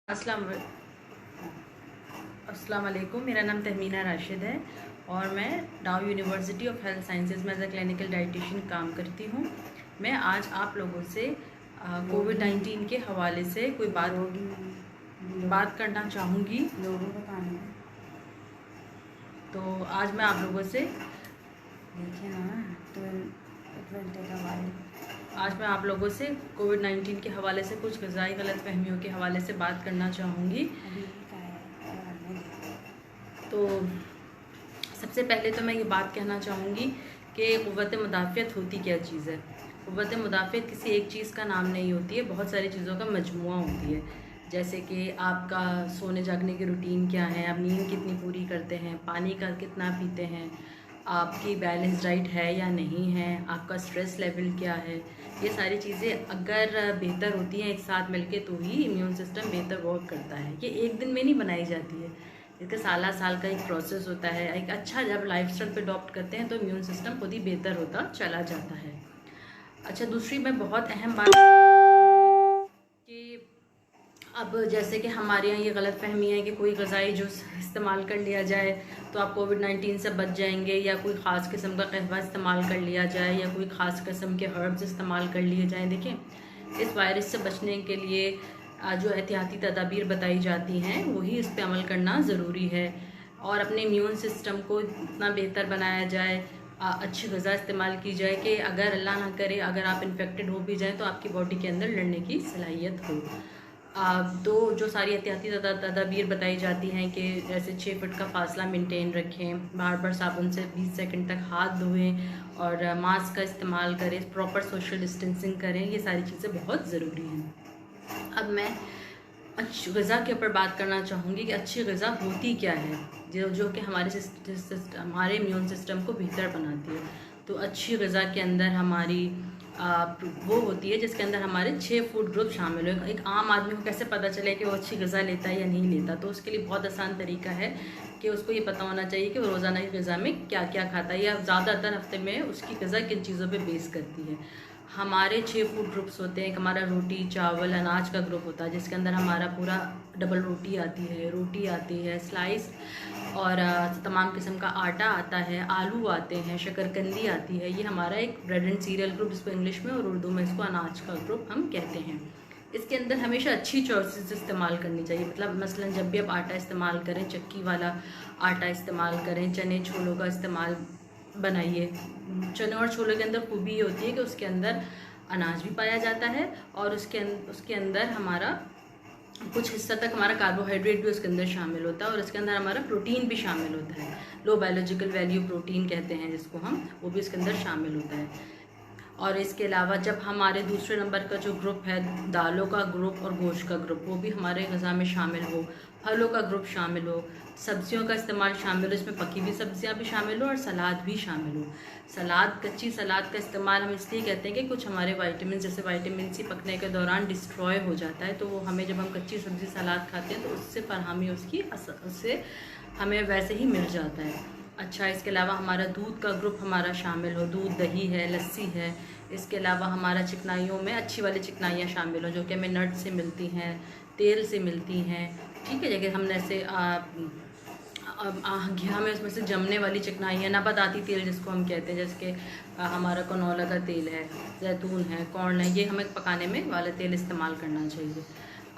अस्सलाम वालेकुम। मेरा नाम तहमीना राशिद है और मैं डाउ यूनिवर्सिटी ऑफ हेल्थ साइंसेज में एज अ क्लिनिकल डाइटिशियन काम करती हूँ। मैं आज आप लोगों से कोविड-19 के हवाले से कोई बात करना चाहूँगी। तो आज मैं आप लोगों से कोविड-19 के हवाले से कुछ ग़िज़ाई गलतफ़हमियों के हवाले से बात करना चाहूँगी। तो सबसे पहले तो मैं ये बात कहना चाहूँगी कि क़ुव्वत मुदाफ़ियत होती क्या चीज़ है। क़ुव्वत मुदाफ़ियत किसी एक चीज़ का नाम नहीं होती है, बहुत सारी चीज़ों का मजमुआ होती है। जैसे कि आपका सोने जागने की रूटीन क्या है, आप नींद कितनी पूरी करते हैं, पानी का कितना पीते हैं, आपकी बैलेंस डाइट है या नहीं है, आपका स्ट्रेस लेवल क्या है। ये सारी चीज़ें अगर बेहतर होती हैं एक साथ मिलके तो ही इम्यून सिस्टम बेहतर वर्क करता है। ये एक दिन में नहीं बनाई जाती है, इसका साल का एक प्रोसेस होता है। एक अच्छा जब लाइफस्टाइल पे अडॉप्ट करते हैं तो इम्यून सिस्टम खुद ही बेहतर होता चला जाता है। अच्छा, दूसरी मैं बहुत अहम बात कि अब जैसे कि हमारे यहाँ ये गलतफहमी है कि कोई ग़िज़ाई जूस इस्तेमाल कर लिया जाए तो आप कोविड-19 से बच जाएंगे, या कोई ख़ास किस्म का कहवा इस्तेमाल कर लिया जाए, या कोई ख़ास किस्म के हर्ब्स इस्तेमाल कर लिए जाएँ। देखें, इस वायरस से बचने के लिए जो एहतियाती तदाबीर बताई जाती हैं वही इस पर अमल करना ज़रूरी है, और अपने इम्यून सिस्टम को इतना बेहतर बनाया जाए, अच्छी ग़िज़ा इस्तेमाल की जाए कि अगर अल्लाह ना करे अगर आप इन्फेक्टेड हो भी जाएँ तो आपकी बॉडी के अंदर लड़ने की सलाहियत हो। तो जो सारी एहतियाती तदाबीर बताई जाती हैं कि जैसे 6 फुट का फासला मेंटेन रखें, बार बार साबुन से 20 सेकंड तक हाथ धोएं और मास्क का इस्तेमाल करें, प्रॉपर सोशल डिस्टेंसिंग करें, ये सारी चीज़ें बहुत ज़रूरी हैं। अब मैं अच्छी ग़िज़ा के ऊपर बात करना चाहूँगी कि अच्छी ग़िज़ा होती क्या है जो कि हमारे इम्यून सिस्टम को बेहतर बनाती है। तो अच्छी ग़िज़ा के अंदर हमारी वो होती है जिसके अंदर हमारे 6 फूड ग्रुप शामिल हो। एक आम आदमी को कैसे पता चले कि वो अच्छी ग़िज़ा लेता है या नहीं लेता, तो उसके लिए बहुत आसान तरीका है कि उसको ये पता होना चाहिए कि वो रोज़ाना की ग़िज़ा में क्या क्या खाता है, या ज़्यादातर हफ्ते में उसकी ग़िज़ा किन चीज़ों पे बेस करती है। हमारे 6 फूड ग्रुप्स होते हैं। एक हमारा रोटी चावल अनाज का ग्रुप होता है जिसके अंदर हमारा पूरा डबल रोटी आती है स्लाइस, और तमाम किस्म का आटा आता है, आलू आते हैं, शकरकंदी आती है। ये हमारा एक ब्रेड एंड सीरियल ग्रुप, जिसको इंग्लिश में और उर्दू में इसको अनाज का ग्रुप हम कहते हैं। इसके अंदर हमेशा अच्छी चॉइसेस इस्तेमाल करनी चाहिए। मतलब मसलन जब भी आप आटा इस्तेमाल करें, चक्की वाला आटा इस्तेमाल करें, चने छोलों का इस्तेमाल बनाइए। चने और छोलों के अंदर खूबी ये होती है कि उसके अंदर अनाज भी पाया जाता है और उसके अंदर हमारा कुछ हिस्सा तक हमारा कार्बोहाइड्रेट भी उसके अंदर शामिल होता है, और इसके अंदर हमारा प्रोटीन भी शामिल होता है। लो बायोलॉजिकल वैल्यू प्रोटीन कहते हैं जिसको हम, वो भी इसके अंदर शामिल होता है। और इसके अलावा जब हमारे दूसरे नंबर का जो ग्रुप है, दालों का ग्रुप और गोश्त का ग्रुप, वो भी हमारे ग़िज़ा में शामिल हो, फलों का ग्रुप शामिल हो, सब्जियों का इस्तेमाल शामिल हो, इसमें पकी हुई सब्जियां भी शामिल हो और सलाद भी शामिल हो। कच्ची सलाद का इस्तेमाल हम इसलिए कहते हैं कि कुछ हमारे वाइटामिन, जैसे वाइटामिन सी पकने के दौरान डिस्ट्रॉय हो जाता है, तो वो हमें जब हम कच्ची सब्ज़ी सलाद खाते हैं तो उससे फरहमी उससे हमें वैसे ही मिल जाता है। अच्छा, इसके अलावा हमारा दूध का ग्रुप हमारा शामिल हो, दूध दही है, लस्सी है। इसके अलावा हमारा चिकनाइयों में अच्छी वाली चिकनाइयाँ शामिल हो जो कि हमें नट से मिलती हैं, तेल से मिलती हैं, ठीक है। जगह हमने ऐसे हमें उसमें से जमने वाली चिकनाइयाँ, नबाताती तेल जिसको हम कहते हैं, जैसे कि हमारा कनौला का तेल है, जैतून है, कॉर्न है, ये हमें पकाने में वाला तेल इस्तेमाल करना चाहिए।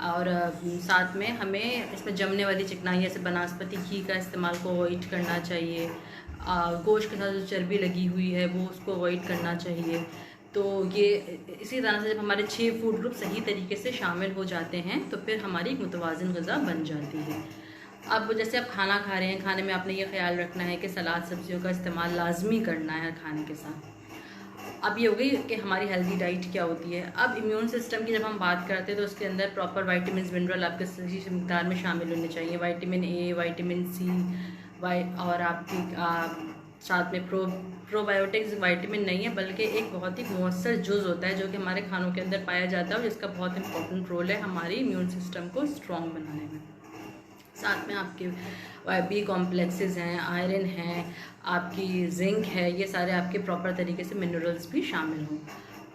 और साथ में हमें इसमें जमने वाली चिकनाई जैसे बनास्पति घी का इस्तेमाल को अवॉइड करना चाहिए। गोश्त के साथ जो चर्बी लगी हुई है वो उसको अवॉइड करना चाहिए। तो ये इसी तरह से जब हमारे 6 फूड ग्रुप सही तरीके से शामिल हो जाते हैं तो फिर हमारी एक मुतवाज़िन ग़िज़ा बन जाती है। अब जैसे आप खाना खा रहे हैं, खाने में आपने ये ख्याल रखना है कि सलाद सब्जियों का इस्तेमाल लाजमी करना है खाने के साथ। अब ये हो गई कि हमारी हेल्दी डाइट क्या होती है। अब इम्यून सिस्टम की जब हम बात करते हैं तो उसके अंदर प्रॉपर वाइटामिन मिनरल आपके सही मकदार में शामिल होने चाहिए। विटामिन ए, विटामिन सी, और आपकी साथ में प्रोबायोटिक्स विटामिन नहीं है बल्कि एक बहुत ही मौसर जुज़ होता है जो कि हमारे खानों के अंदर पाया जाता है और जिसका बहुत इंपॉर्टेंट रोल है हमारी इम्यून सिस्टम को स्ट्रॉन्ग बनाने में। साथ में आपके बी कॉम्प्लेक्सेस हैं, आयरन है, आपकी जिंक है, ये सारे आपके प्रॉपर तरीके से मिनरल्स भी शामिल हों।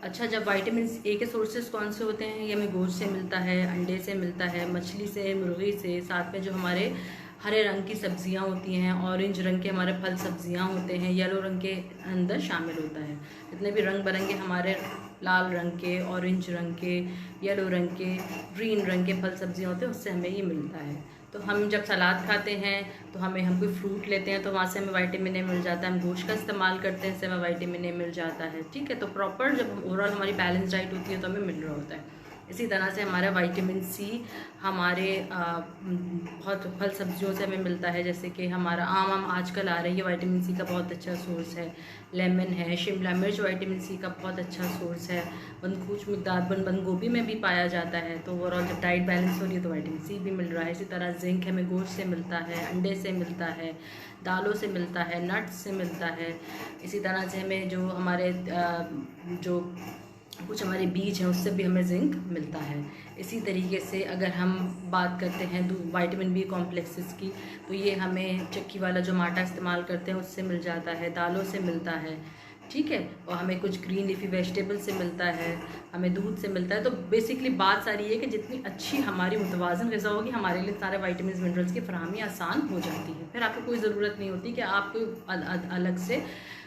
अच्छा, जब विटामिन ए के सोर्सेज कौन से होते हैं? ये हमें गोश्त से मिलता है, अंडे से मिलता है, मछली से, मुर्गी से, साथ में जो हमारे हरे रंग की सब्जियां होती हैं, ऑरेंज रंग के हमारे फल सब्जियां होते हैं, येलो रंग के अंदर शामिल होता है। जितने भी रंग बिरंगे हमारे लाल रंग के, ऑरेंज रंग के, येलो रंग के, ग्रीन रंग के फल सब्जियां होते हैं, उससे हमें ये मिलता है। तो हम जब सलाद खाते हैं तो हम कोई फ्रूट लेते हैं तो वहाँ से हमें विटामिन ए मिल जाता है। हम गोश्त का इस्तेमाल करते हैं, इससे हमें विटामिन ए मिल जाता है। ठीक है, तो प्रॉपर जब ओवरऑल हमारी बैलेंस डाइट होती है तो हमें मिल रहा होता है। इसी तरह से हमारा विटामिन सी हमारे बहुत फल सब्जियों से हमें मिलता है, जैसे कि हमारा आम आजकल आ रही है, विटामिन सी का बहुत अच्छा सोर्स है। लेमन है, शिमला मिर्च विटामिन सी का बहुत अच्छा सोर्स है। कुछ मिकदार बंद गोभी में भी पाया जाता है। तो ओवरऑल जब डाइट बैलेंस हो रही है तो विटामिन सी भी मिल रहा है। इसी तरह जिंक हमें गोश्त से मिलता है, अंडे से मिलता है, दालों से मिलता है, नट्स से मिलता है। इसी तरह से हमें जो हमारे जो कुछ हमारे बीज हैं उससे भी हमें जिंक मिलता है। इसी तरीके से अगर हम बात करते हैं विटामिन बी कॉम्प्लेक्सेस की, तो ये हमें चक्की वाला जो आटा इस्तेमाल करते हैं उससे मिल जाता है, दालों से मिलता है। ठीक है, और हमें कुछ ग्रीन लीफी वेजिटेबल से मिलता है, हमें दूध से मिलता है। तो बेसिकली बात सारी है कि जितनी अच्छी हमारी मुतवाज़न ग़िज़ा होगी, हमारे लिए सारे विटामिन मिनरल्स की फराहमी आसान हो जाती है। फिर आपको कोई ज़रूरत नहीं होती कि आप कोई अलग से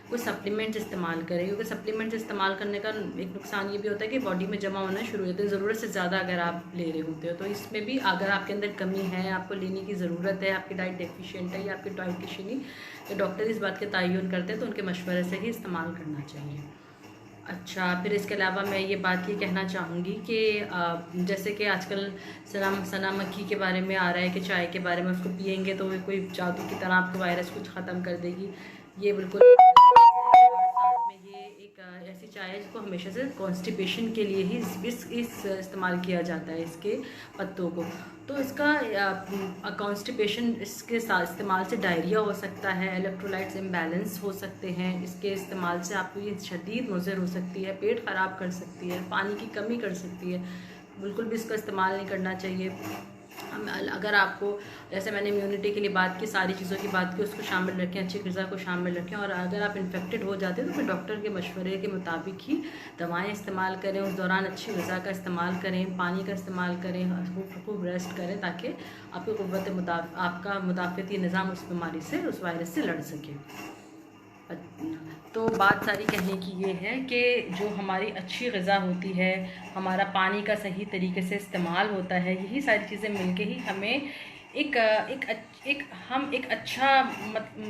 कोई सप्लीमेंट इस्तेमाल करें, क्योंकि सप्लीमेंट इस्तेमाल करने का एक नुकसान ये भी होता है कि बॉडी में जमा होना शुरू हो जाता है ज़रूरत से ज़्यादा अगर आप ले रहे होते हो। तो इसमें भी अगर आपके अंदर कमी है, आपको लेने की ज़रूरत है, आपकी डाइट डेफिशिएंट है या आपकी डाइटिशियन तो डॉक्टर इस बात के तयन करते हैं तो उनके मशवरे से ही इस्तेमाल करना चाहिए। अच्छा, फिर इसके अलावा मैं ये बात ये कहना चाहूँगी कि जैसे कि आजकल सना मक्खी के बारे में आ रहा है कि चाय के बारे में उसको पियेंगे तो वो कोई जादू की तरह आपको वायरस कुछ ख़त्म कर देगी। ये बिल्कुल साथ में ये एक ऐसी चाय है जिसको हमेशा से कॉन्स्टिपेशन के लिए ही इस इस्तेमाल किया जाता है, इसके पत्तों को। तो इसका कॉन्स्टिपेशन इसके साथ इस्तेमाल से डायरिया हो सकता है, इलेक्ट्रोलाइट्स इम्बैलेंस हो सकते हैं। इसके इस्तेमाल से आपको ये शदीद मुज़र हो सकती है, पेट ख़राब कर सकती है, पानी की कमी कर सकती है। बिल्कुल भी इसका इस्तेमाल नहीं करना चाहिए। अगर आपको, जैसे मैंने इम्यूनिटी के लिए बात की, सारी चीज़ों की बात की, उसको शामिल रखें, अच्छी ग़िज़ा को शामिल रखें। और अगर आप इन्फेक्टेड हो जाते हैं तो फिर डॉक्टर के मशवरे के मुताबिक ही दवाएं इस्तेमाल करें। उस दौरान अच्छी ग़िज़ा का इस्तेमाल करें, पानी का इस्तेमाल करें, खूब रेस्ट करें ताकि आपका मुदाफ़ती निज़ाम उस बीमारी से, उस वायरस से लड़ सके। तो बात सारी कहने की ये है कि जो हमारी अच्छी ग़िज़ा होती है, हमारा पानी का सही तरीके से इस्तेमाल होता है, यही सारी चीज़ें मिलके ही हमें हम एक अच्छा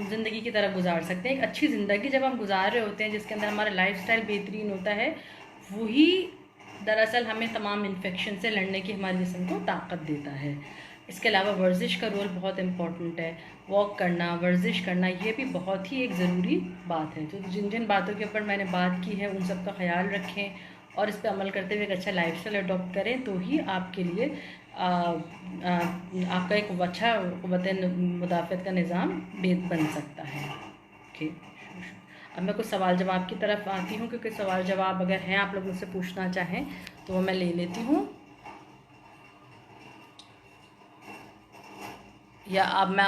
ज़िंदगी की तरफ गुजार सकते हैं। एक अच्छी ज़िंदगी जब हम गुजार रहे होते हैं जिसके अंदर हमारा लाइफस्टाइल बेहतरीन होता है, वही दरअसल हमें तमाम इन्फेक्शन से लड़ने की हमारे जिस्म को ताकत देता है। इसके अलावा वर्जिश का रोल बहुत इम्पॉर्टेंट है। वॉक करना, वर्जिश करना, ये भी बहुत ही एक ज़रूरी बात है। तो जिन जिन बातों के ऊपर मैंने बात की है उन सब का ख्याल रखें और इस पर अमल करते हुए एक अच्छा लाइफस्टाइल अडॉप्ट करें, तो ही आपके लिए आपका एक अच्छा मुदाफ़त का निज़ाम बन सकता है। ओके, अब मैं कुछ सवाल जवाब की तरफ आती हूँ, क्योंकि सवाल जवाब अगर हैं आप लोग मुझसे पूछना चाहें तो वो मैं ले लेती हूँ, या अब मैं